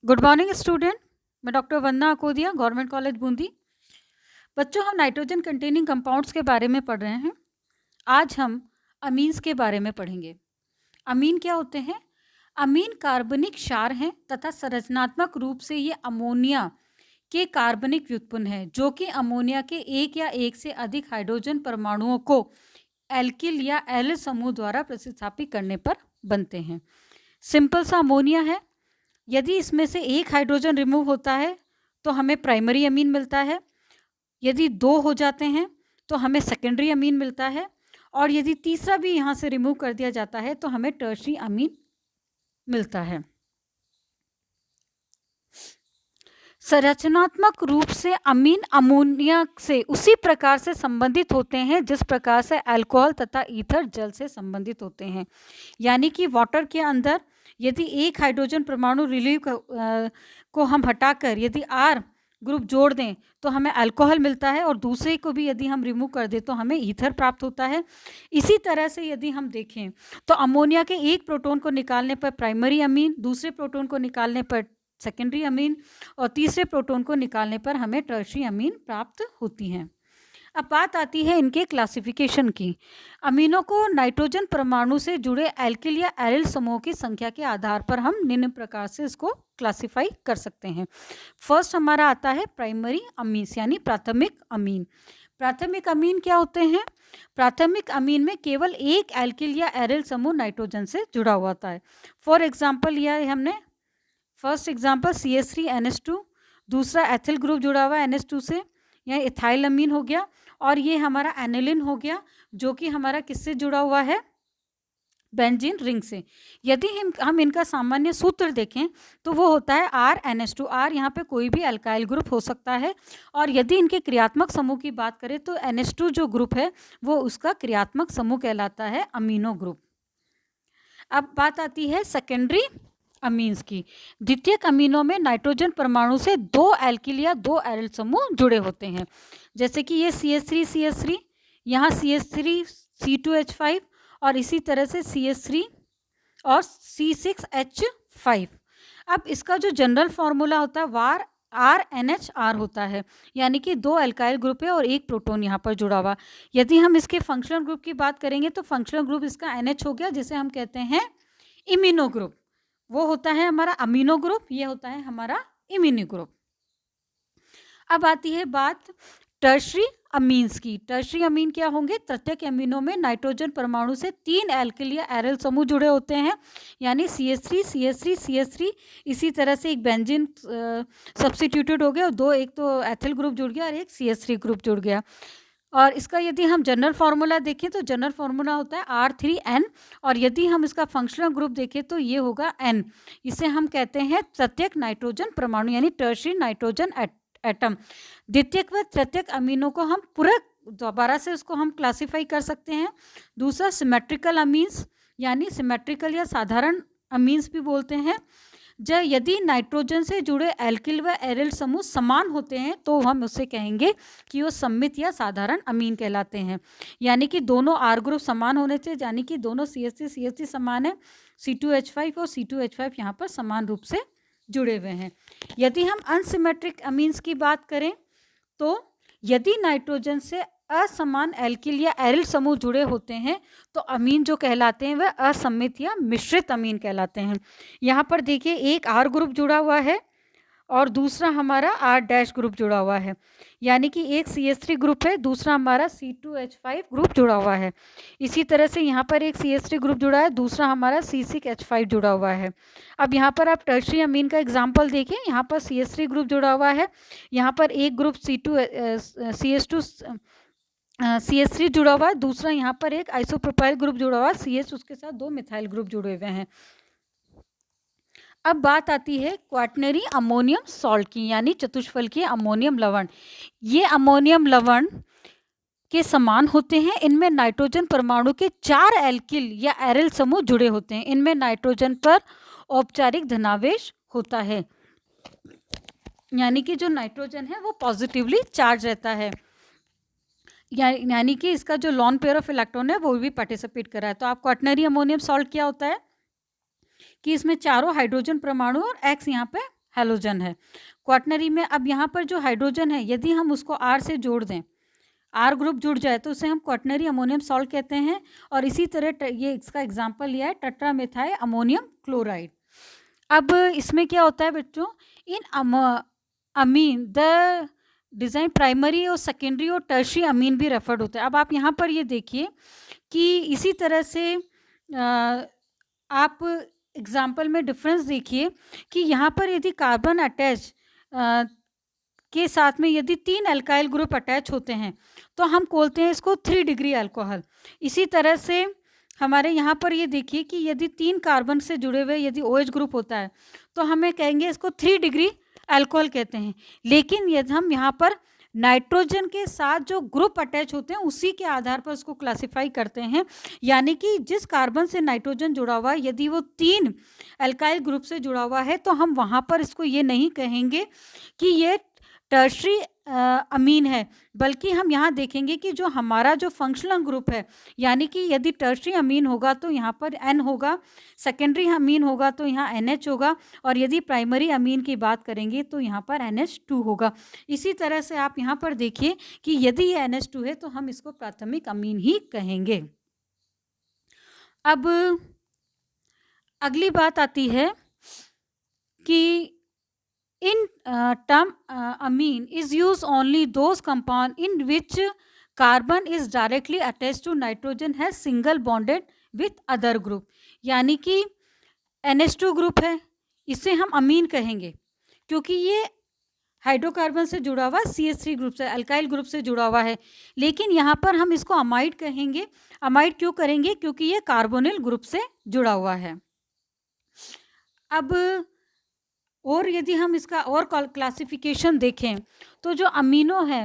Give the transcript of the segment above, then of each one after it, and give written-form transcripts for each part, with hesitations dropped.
Good morning student. मैं doctor वंदना Akodia, government college Bundi. बच्चों, हम नाइट्रोजन कंटेनिंग कंपाउंड्स के बारे में पढ़ रहे हैं। आज हम अमीन्स के बारे में पढ़ेंगे। अमीन क्या होते हैं? अमीन कार्बनिक क्षार हैं तथा संरचनात्मक रूप से ये अमोनिया के कार्बनिक व्युत्पन्न है, जो कि अमोनिया के एक या एक से अधिक हाइड्रोजन परमाणुओं को एल्किल या एलिल समूह द्वारा प्रतिस्थापित करने पर बनते हैं। सिंपल सा अमोनिया है। यदि इसमें से एक हाइड्रोजन रिमूव होता है तो हमें प्राइमरी अमीन मिलता है। यदि 2 हो जाते हैं तो हमें सेकेंडरी अमीन मिलता है, और यदि तीसरा भी यहाँ से रिमूव कर दिया जाता है तो हमें टर्शरी अमीन मिलता है। संरचनात्मक रूप से अमीन अमोनिया से उसी प्रकार से संबंधित होते हैं जिस प्रकार से अल्कोहल तथा ईथर जल से संबंधित होते हैं। यानी कि वाटर के अंदर यदि एक हाइड्रोजन परमाणु रिलीव को हम हटाकर यदि आर ग्रुप जोड़ दें तो हमें अल्कोहल मिलता है, और दूसरे को भी यदि हम रिमूव कर दें तो हमें ईथर प्राप्त होता है। इसी तरह से यदि हम देखें तो अमोनिया के एक प्रोटॉन को निकालने पर प्राइमरी अमीन, दूसरे प्रोटॉन को निकालने पर सेकेंडरी अमीन, और तीसरे प्रोटॉन को निकालने पर हमें टर्शरी अमीन प्राप्त होती हैं। अब बात आती है इनके क्लासिफिकेशन की। अमीनों को नाइट्रोजन परमाणु से जुड़े एल्किल या एरिल समूह की संख्या के आधार पर हम निम्न प्रकार से इसको क्लासिफाई कर सकते हैं। फर्स्ट हमारा आता है प्राइमरी अमीन्स यानी प्राथमिक अमीन। प्राथमिक अमीन क्या होते हैं? प्राथमिक अमीन में केवल एक एल्किल या एरिल समूह नाइट्रोजन से जुड़ा हुआ होता है। फॉर एग्जाम्पल लिया है हमने, फर्स्ट एग्जाम्पल CH3NH2, दूसरा एथिल ग्रुप जुड़ा हुआ है NH2 से, यह इथाइल अमीन हो गया, और ये हमारा एनिलिन हो गया जो कि हमारा किससे जुड़ा हुआ है? बेंजीन रिंग से। यदि हम इनका सामान्य सूत्र देखें तो वो होता है RNH2। R यहाँ पे कोई भी अल्काइल ग्रुप हो सकता है, और यदि इनके क्रियात्मक समूह की बात करें तो NH2 जो ग्रुप है वो उसका क्रियात्मक समूह कहलाता है अमीनो ग्रुप। अब बात आती है सेकेंडरी अमीन्स की। द्वितीयक अमीनों में नाइट्रोजन परमाणु से 2 एल्किल या 2 एरिल समूह जुड़े होते हैं, जैसे कि ये CH3CH3, यहाँ CH3C2H5, और इसी तरह से CH3 और C6H5। अब इसका जो जनरल फॉर्मूला होता है वार RNHR होता है, यानी कि 2 अल्काइल ग्रुप है और एक प्रोटॉन यहाँ पर जुड़ा हुआ। यदि हम इसके फंक्शनल ग्रुप की बात करेंगे तो फंक्शनल ग्रुप इसका NH हो गया, जिसे हम कहते हैं इम्यूनो ग्रुप। वो होता है हमारा अमीनो ग्रुप, ये होता है हमारा इम्यूनो ग्रुप। अब आती है बात टर्शरी अमीन्स की। टर्शरी अमीन क्या होंगे? तृतीयक अमीनों में नाइट्रोजन परमाणु से 3 एल्किल या एरिल समूह जुड़े होते हैं, यानी CH3 CH3 CH3। इसी तरह से एक बेंजीन सब्स्टिट्यूटेड हो गया, और 2 एक तो एथिल ग्रुप जुड़ गया और एक CH3 ग्रुप जुड़ गया। और इसका यदि हम जनरल फार्मूला देखें तो जनरल फार्मूला होता है R3N, और यदि हम इसका फंक्शनल ग्रुप देखें तो ये होगा N। इसे हम कहते हैं तृतीयक नाइट्रोजन परमाणु यानी टर्शरी नाइट्रोजन एटम। द्वितीयक व तृतीयक अमीनों को हम पूरा दोबारा से उसको हम क्लासिफाई कर सकते हैं। दूसरा सिमेट्रिकल अमीन्स यानी सिमेट्रिकल या साधारण अमीन्स भी बोलते हैं। जब यदि नाइट्रोजन से जुड़े एल्किल व एरिल समूह समान होते हैं तो हम उससे कहेंगे कि वो सममित या साधारण अमीन कहलाते हैं। यानी कि दोनों R ग्रुप समान होने से, यानी कि दोनों CH3 समान है, C2H5 और C2H5 यहाँ पर समान रूप से जुड़े हुए हैं। यदि हम अनसिमेट्रिक अमीन्स की बात करें तो यदि नाइट्रोजन से असमान एल्किल या एरिल समूह जुड़े होते हैं तो अमीन जो कहलाते हैं वह असम्मित या मिश्रित अमीन कहलाते हैं। यहाँ पर देखिए एक R ग्रुप जुड़ा हुआ है और दूसरा हमारा R- ग्रुप जुड़ा हुआ है, यानी कि एक CH3 ग्रुप है, दूसरा हमारा C2H5 ग्रुप जुड़ा हुआ है। इसी तरह से यहाँ पर एक CH3 ग्रुप जुड़ा है, दूसरा हमारा C6H5 जुड़ा हुआ है। अब यहाँ पर आप टर्शरी अमीन का एग्जाम्पल देखें, यहाँ पर CH3 ग्रुप जुड़ा हुआ है, यहाँ पर एक ग्रुप CH3 जुड़ा हुआ है, दूसरा यहाँ पर एक आइसोप्रोपाइल ग्रुप जुड़ा हुआ है, CH उसके साथ 2 मिथाइल ग्रुप जुड़े हुए हैं। अब बात आती है क्वाटनरी अमोनियम सॉल्ट की, यानी चतुष्फलकीय अमोनियम लवण। ये अमोनियम लवण के समान होते हैं। इनमें नाइट्रोजन परमाणु के 4 एल्किल या एरिल समूह जुड़े होते हैं। इनमें नाइट्रोजन पर औपचारिक धनावेश होता है, यानी कि जो नाइट्रोजन है वो पॉजिटिवली चार्ज रहता है, यानी कि इसका जो लॉन पेयर ऑफ इलेक्ट्रॉन है वो भी पार्टिसिपेट कर रहा है। तो आप क्वाटनरी अमोनियम सॉल्ट क्या होता है कि इसमें चारों हाइड्रोजन परमाणु और X यहाँ पे हैलोजन है। क्वाटनरी में अब यहाँ पर जो हाइड्रोजन है यदि हम उसको R से जोड़ दें, R ग्रुप जुड़ जाए तो उसे हम क्वाटनरी अमोनियम सॉल्ट कहते हैं। और इसी तरह ये इसका एग्जाम्पल लिया है टेट्रामेथाइल अमोनियम क्लोराइड। अब इसमें क्या होता है बच्चों, इन अमीन द डिज़ाइन प्राइमरी और सेकेंडरी और टर्शियरी अमीन भी रेफर्ड होता है। अब आप यहाँ पर ये देखिए कि इसी तरह से आप एग्जाम्पल में डिफरेंस देखिए कि यहाँ पर यदि कार्बन अटैच के साथ में यदि 3 अल्काइल ग्रुप अटैच होते हैं तो हम बोलते हैं इसको 3 डिग्री अल्कोहल। इसी तरह से हमारे यहाँ पर ये देखिए कि यदि 3 कार्बन से जुड़े हुए यदि OH ग्रुप होता है तो हमें कहेंगे इसको 3 डिग्री अल्कोहल कहते हैं। लेकिन यदि हम यहाँ पर नाइट्रोजन के साथ जो ग्रुप अटैच होते हैं उसी के आधार पर उसको क्लासिफाई करते हैं, यानी कि जिस कार्बन से नाइट्रोजन जुड़ा हुआ है यदि वो 3 अल्काइल ग्रुप से जुड़ा हुआ है तो हम वहाँ पर इसको ये नहीं कहेंगे कि ये टर्शरी अमीन है, बल्कि हम यहाँ देखेंगे कि जो हमारा जो फंक्शनल ग्रुप है, यानी कि यदि टर्शरी अमीन होगा तो यहाँ पर N होगा, सेकेंडरी अमीन होगा तो यहाँ NH होगा, और यदि प्राइमरी अमीन की बात करेंगे तो यहाँ पर NH2 होगा। इसी तरह से आप यहाँ पर देखिए कि यदि ये NH2 है तो हम इसको प्राथमिक अमीन ही कहेंगे। अब अगली बात आती है कि in term amine is used only those compound in which carbon is directly attached to nitrogen has single bonded with other group, यानी कि NH2 ग्रुप है इसे हम अमीन कहेंगे क्योंकि ये हाइड्रोकार्बन से जुड़ा हुआ CH3 ग्रुप से अल्काइल ग्रुप से जुड़ा हुआ है। लेकिन यहाँ पर हम इसको अमाइड कहेंगे। अमाइड क्यों करेंगे? क्योंकि ये कार्बोनिल ग्रुप से जुड़ा हुआ है। अब और यदि हम इसका और क्लासिफिकेशन देखें तो जो अमीनो है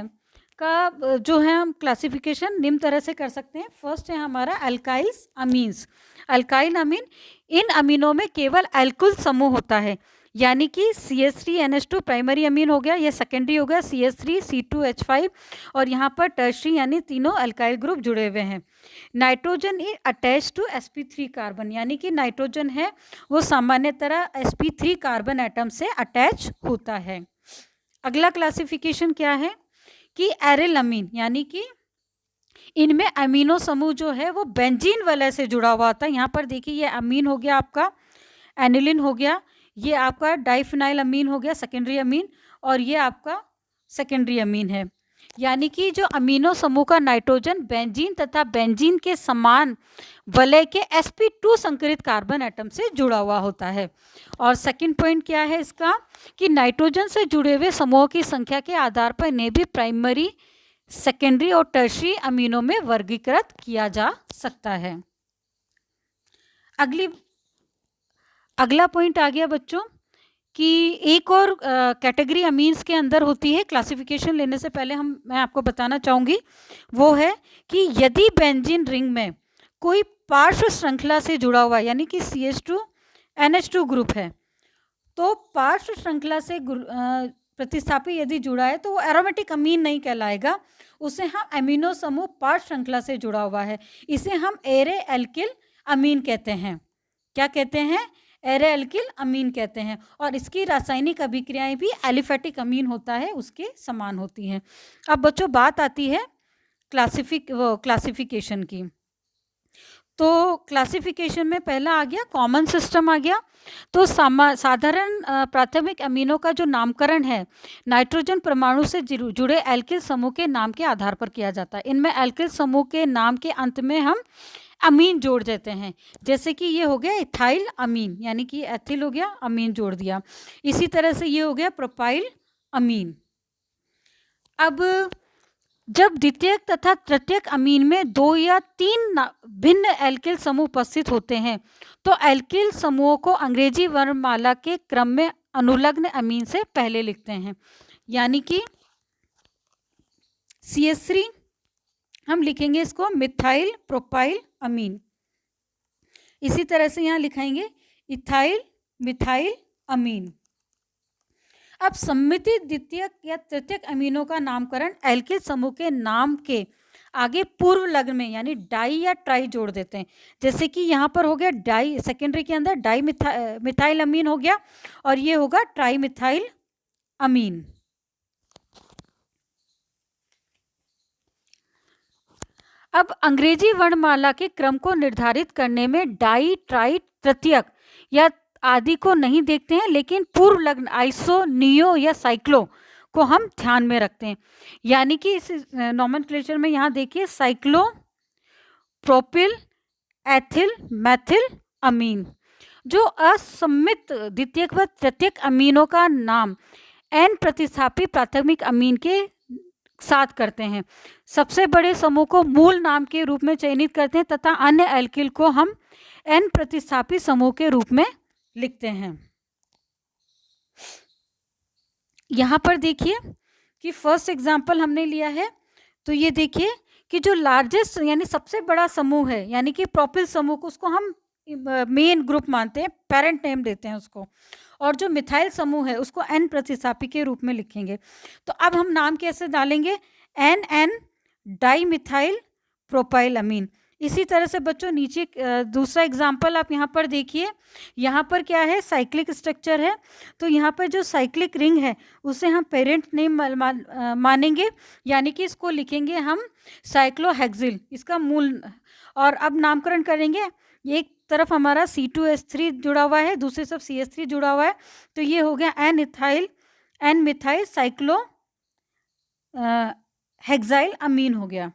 का जो है हम क्लासिफिकेशन निम्न तरह से कर सकते हैं। फर्स्ट है हमारा अल्काइल्स अमीन्स। अल्काइल अमीन, इन अमीनों में केवल अल्किल समूह होता है, यानी कि CH3NH2 प्राइमरी अमीन हो गया, ये सेकेंडरी हो गया CH3C2H5, और यहाँ पर टर्शरी यानी तीनों अल्काइल ग्रुप जुड़े हुए हैं। Nitrogen is attach to sp3 carbon, यानी कि नाइट्रोजन है वो सामान्यतः sp3 कार्बन एटम से अटैच होता है। अगला क्लासिफिकेशन क्या है कि एरिल अमीन, यानी कि इनमें अमीनो समूह जो है वो बेंजीन वलय से जुड़ा हुआ होता है। यहाँ पर देखिए ये अमीन हो गया आपका, एनिलिन हो गया, ये आपका डाइफिनाइल अमीन हो गया सेकेंडरी अमीन, और ये आपका सेकेंडरी अमीन है। यानी कि जो अमीनो समूह का नाइट्रोजन बेंजीन तथा बेंजीन के समान वलय के sp2 संकरित कार्बन एटम से जुड़ा हुआ होता है। और सेकंड पॉइंट क्या है इसका कि नाइट्रोजन से जुड़े हुए समूहों की संख्या के आधार पर इन्हें भी प्राइमरी, सेकेंडरी और टर्शरी अमीनों में वर्गीकृत किया जा सकता है। अगला पॉइंट आ गया बच्चों कि एक और कैटेगरी अमीन्स के अंदर होती है। क्लासिफिकेशन लेने से पहले मैं आपको बताना चाहूँगी वो है कि यदि बेंजीन रिंग में कोई पार्श्व श्रृंखला से जुड़ा हुआ है, यानी कि CH2NH2 ग्रुप है, तो पार्श्व श्रृंखला से प्रतिस्थापी यदि जुड़ा है तो वो एरोमेटिक अमीन नहीं कहलाएगा, उसे हम अमीनो समूह पार्श्व श्रृंखला से जुड़ा हुआ है, इसे हम एरे एल्किल अमीन कहते हैं। क्या कहते हैं? एरे एल्किल अमीन कहते हैं। और इसकी रासायनिक अभिक्रियाएं भी एलिफेटिक अमीन होता है उसके समान होती हैं। अब बच्चों बात आती है क्लासिफिकेशन की। तो क्लासिफिकेशन में पहला आ गया कॉमन सिस्टम आ गया। तो साधारण प्राथमिक अमीनों का जो नामकरण है नाइट्रोजन परमाणु से जुड़े एल्किल समूह के नाम के आधार पर किया जाता है। इनमें एल्किल समूह के नाम के अंत में हम अमीन जोड़ देते हैं, जैसे कि ये हो गया इथाइल अमीन, यानी कि एथिल हो गया, अमीन जोड़ दिया। इसी तरह से ये हो गया प्रोपाइल अमीन। अब जब द्वितीयक तथा तृतीयक अमीन में 2 या 3 भिन्न एल्किल समूह उपस्थित होते हैं तो एल्किल समूहों को अंग्रेजी वर्णमाला के क्रम में अनुलग्न अमीन से पहले लिखते हैं, यानी कि CH3 हम लिखेंगे इसको मिथाइल प्रोपाइल अमीन। इसी तरह से यहाँ लिखाएंगे इथाइल मिथाइल अमीन। अब सम्मिलित द्वितीयक या तृतीयक अमीनों का नामकरण एल्किल समूह के नाम के आगे पूर्व लग्न में यानी डाई या ट्राई जोड़ देते हैं। जैसे कि यहाँ पर हो गया डाई, सेकेंडरी के अंदर डाई मिथाइल अमीन हो गया और ये होगा ट्राई मिथाइल अमीन। अब अंग्रेजी वर्णमाला के क्रम को निर्धारित करने में डाई, ट्राई, तृतीयक या आदि को नहीं देखते हैं, लेकिन पूर्व लग्न आइसो, नियो या साइक्लो को हम ध्यान में रखते हैं। यानी कि इस नॉमेनक्लेचर में यहाँ देखिए साइक्लो, प्रोपिल, एथिल, मैथिल अमीन। जो असम्मित द्वितीयक व तृतीयक अमीनों का नाम एन प्रतिस्थापी प्राथमिक अमीन के साथ करते हैं। सबसे बड़े समूह को मूल नाम के रूप में चयनित करते हैं तथा अन्य एल्किल को हम एन प्रतिस्थापी समूह के रूप में लिखते हैं। यहाँ पर देखिए कि फर्स्ट एग्जाम्पल हमने लिया है, तो ये देखिए कि जो लार्जेस्ट यानी सबसे बड़ा समूह है यानी कि प्रोपिल समूह को उसको हम मेन ग्रुप मानते हैं, पेरेंट नेम देते हैं उसको, और जो मिथाइल समूह है उसको एन प्रतिस्थापी के रूप में लिखेंगे। तो अब हम नाम कैसे डालेंगे, N N di methyl propyl amine. इसी तरह से बच्चों नीचे दूसरा एग्जाम्पल आप यहाँ पर देखिए, यहाँ पर क्या है साइक्लिक स्ट्रक्चर है, तो यहाँ पर जो साइक्लिक रिंग है उसे हम पेरेंट नेम मानेंगे, यानी कि इसको लिखेंगे हम साइक्लोहेक्सिल, इसका मूल। और अब नामकरण करेंगे, एक तरफ हमारा C2H3 जुड़ा हुआ है, दूसरी तरफ CH3 जुड़ा हुआ है, तो ये हो गया एन मिथाइल साइक्लो हेक्साइल अमीन हो गया।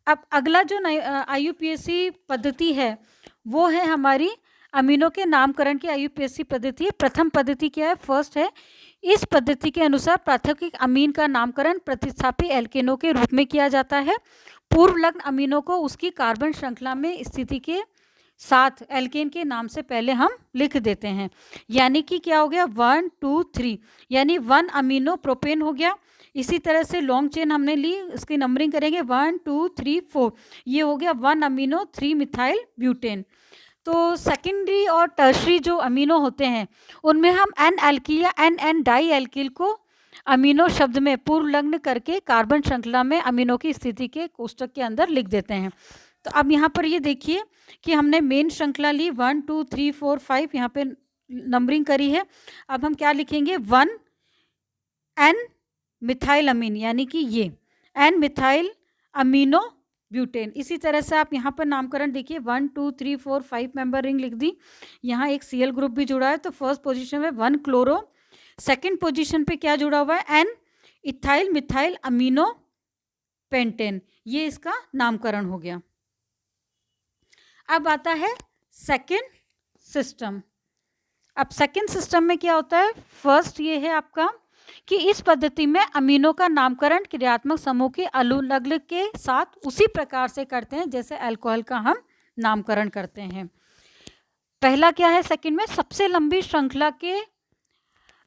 अब अगला जो IUPAC पद्धति है वो है हमारी अमीनों के नामकरण की IUPAC पद्धति है। प्रथम पद्धति क्या है, फर्स्ट है। इस पद्धति के अनुसार प्राथमिक अमीन का नामकरण प्रतिस्थापी एल्केनों के रूप में किया जाता है। पूर्व लग्न अमीनों को उसकी कार्बन श्रृंखला में स्थिति के साथ एल्केन के नाम से पहले हम लिख देते हैं। यानी कि क्या हो गया 1 2 3, यानी 1 अमीनो प्रोपेन हो गया। इसी तरह से लॉन्ग चेन हमने ली, इसकी नंबरिंग करेंगे 1 2 3 4, ये हो गया 1 अमीनो 3 मिथाइल ब्यूटेन। तो सेकेंडरी और टर्शरी जो अमीनो होते हैं उनमें हम एन एल्किल या एन डाई एल्किल को अमीनो शब्द में पूर्व लग्न करके कार्बन श्रृंखला में अमीनो की स्थिति के कोष्टक के अंदर लिख देते हैं। तो अब यहाँ पर ये देखिए कि हमने मेन श्रृंखला ली 1 2 3 4 5, यहाँ पे नंबरिंग करी है। अब हम क्या लिखेंगे 1 एन मिथाइल अमीन, यानी कि ये एन मिथाइल अमीनो ब्यूटेन। इसी तरह से आप यहाँ पर नामकरण देखिए 1 2 3 4 5 मेंबर रिंग लिख दी। यहाँ एक Cl ग्रुप भी जुड़ा है, तो फर्स्ट पोजीशन में 1 क्लोरो, सेकेंड पोजीशन पे क्या जुड़ा हुआ है N ethyl methyl amino pentane, ये इसका नामकरण हो गया। अब आता है सेकेंड सिस्टम। अब सेकेंड सिस्टम में क्या होता है, फर्स्ट ये है आपका कि इस पद्धति में अमीनों का नामकरण क्रियात्मक समूह के अलग के साथ उसी प्रकार से करते हैं जैसे अल्कोहल का हम नामकरण करते हैं। पहला क्या है सेकंड में, सबसे लंबी श्रृंखला के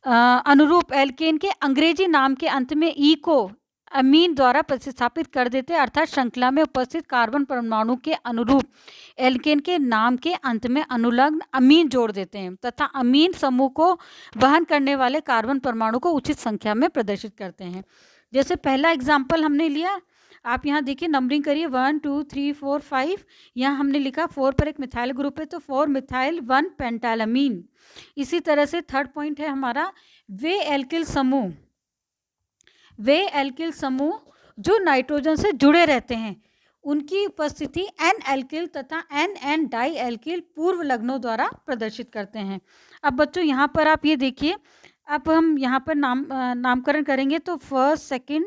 अनुरूप एल्केन के अंग्रेजी नाम के अंत में ई को अमीन द्वारा प्रतिस्थापित कर देते हैं, अर्थात श्रृंखला में उपस्थित कार्बन परमाणु के अनुरूप एल्केन के नाम के अंत में अनुलग्न अमीन जोड़ देते हैं तथा अमीन समूह को वहन करने वाले कार्बन परमाणु को उचित संख्या में प्रदर्शित करते हैं। जैसे पहला एग्जाम्पल हमने लिया, आप यहाँ देखिए नंबरिंग करिए 1 2 3 4 5, यहाँ हमने लिखा 4 पर एक मिथाइल ग्रुप है तो 4 मिथाइल 1 पेंटालमीन। इसी तरह से थर्ड पॉइंट है हमारा वे एल्किल समूह जो नाइट्रोजन से जुड़े रहते हैं उनकी उपस्थिति एन एल्किल तथा एन डाई एल्किल पूर्व लग्नों द्वारा प्रदर्शित करते हैं। अब बच्चों यहाँ पर आप ये देखिए, अब हम यहाँ पर नामकरण करेंगे तो फर्स्ट सेकंड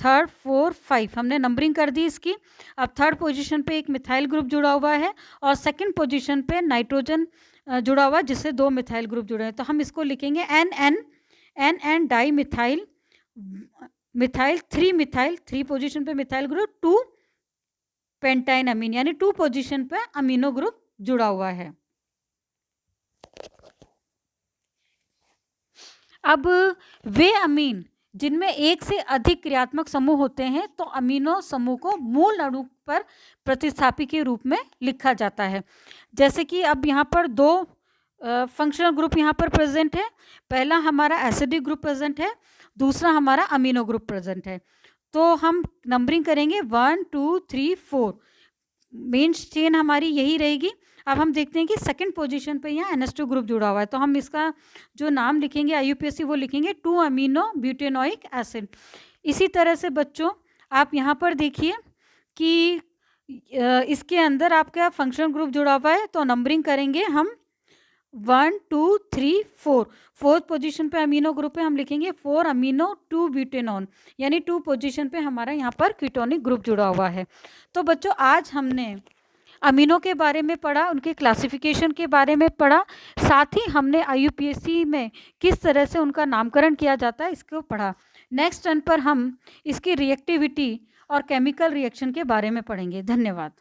थर्ड 4 5 हमने नंबरिंग कर दी इसकी। अब थर्ड पोजीशन पे एक मिथाइल ग्रुप जुड़ा हुआ है और सेकंड पोजीशन पे नाइट्रोजन जुड़ा हुआ है जिससे 2 मिथाइल ग्रुप जुड़े हैं, तो हम इसको लिखेंगे N di methyl 3 methyl 3 position पे मिथाइल ग्रुप 2 पेंटाइन अमीन, यानी 2 पोजीशन पे अमीनो ग्रुप जुड़ा हुआ है। अब वे अमीन जिनमें एक से अधिक क्रियात्मक समूह होते हैं तो अमीनो समूह को मूल अणु पर प्रतिस्थापी के रूप में लिखा जाता है। जैसे कि अब यहाँ पर 2 फंक्शनल ग्रुप यहाँ पर प्रेजेंट है, पहला हमारा एसिडिक ग्रुप प्रेजेंट है, दूसरा हमारा अमीनो ग्रुप प्रेजेंट है। तो हम नंबरिंग करेंगे 1 2 3 4, मेन चेन हमारी यही रहेगी। अब हम देखते हैं कि सेकंड पोजीशन पे यहाँ NH2 ग्रुप जुड़ा हुआ है, तो हम इसका जो नाम लिखेंगे IUPAC वो लिखेंगे 2 अमीनो ब्यूटेनोइक एसिड। इसी तरह से बच्चों आप यहाँ पर देखिए कि इसके अंदर आपका फंक्शनल ग्रुप जुड़ा हुआ है, तो नंबरिंग करेंगे हम 1 2 3 4। फोर्थ पोजीशन पे अमीनो ग्रुप है, हम लिखेंगे 4 अमीनो 2 ब्यूटेनॉन, यानी 2 पोजीशन पे हमारा यहाँ पर कीटोनिक ग्रुप जुड़ा हुआ है। तो बच्चों आज हमने अमीनो के बारे में पढ़ा, उनके क्लासिफिकेशन के बारे में पढ़ा, साथ ही हमने IUPAC में किस तरह से उनका नामकरण किया जाता है इसको पढ़ा। नेक्स्ट टर्न पर हम इसकी रिएक्टिविटी और केमिकल रिएक्शन के बारे में पढ़ेंगे। धन्यवाद।